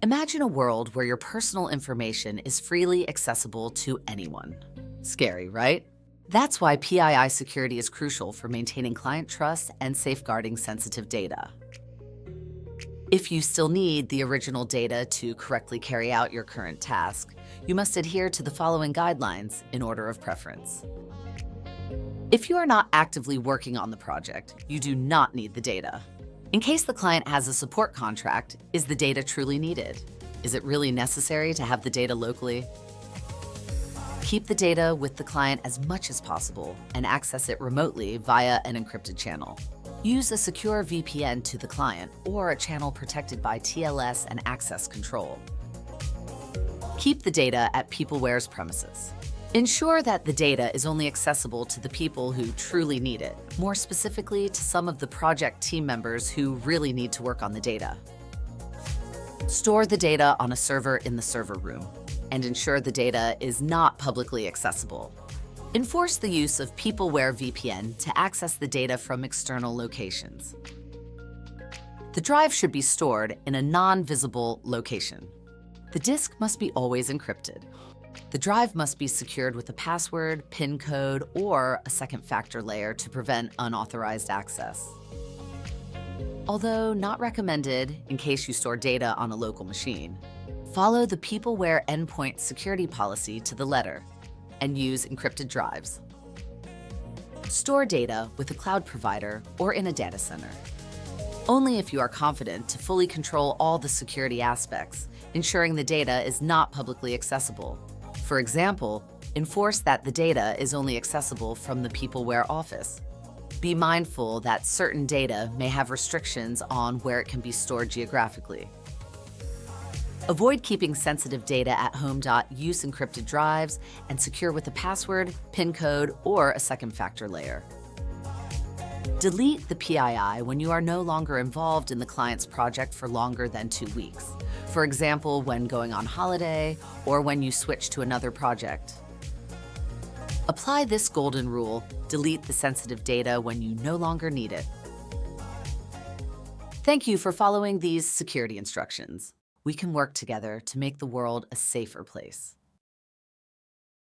Imagine a world where your personal information is freely accessible to anyone. Scary, right? That's why PII security is crucial for maintaining client trust and safeguarding sensitive data. If you still need the original data to correctly carry out your current task, you must adhere to the following guidelines in order of preference. If you are not actively working on the project, you do not need the data. In case the client has a support contract, is the data truly needed? Is it really necessary to have the data locally? Keep the data with the client as much as possible and access it remotely via an encrypted channel. Use a secure VPN to the client or a channel protected by TLS and access control. Keep the data at PeopleWare's premises. Ensure that the data is only accessible to the people who truly need it, more specifically to some of the project team members who really need to work on the data. Store the data on a server in the server room and ensure the data is not publicly accessible. Enforce the use of PeopleWare VPN to access the data from external locations. The drive should be stored in a non-visible location. The disk must be always encrypted. The drive must be secured with a password, PIN code, or a second factor layer to prevent unauthorized access. Although not recommended in case you store data on a local machine, follow the PeopleWare endpoint security policy to the letter and use encrypted drives. Store data with a cloud provider or in a data center. Only if you are confident to fully control all the security aspects, ensuring the data is not publicly accessible. For example, enforce that the data is only accessible from the PeopleWare office. Be mindful that certain data may have restrictions on where it can be stored geographically. Avoid keeping sensitive data at home. Use encrypted drives and secure with a password, PIN code, or a second factor layer. Delete the PII when you are no longer involved in the client's project for longer than 2 weeks. For example, when going on holiday or when you switch to another project. Apply this golden rule: delete the sensitive data when you no longer need it. Thank you for following these security instructions. We can work together to make the world a safer place.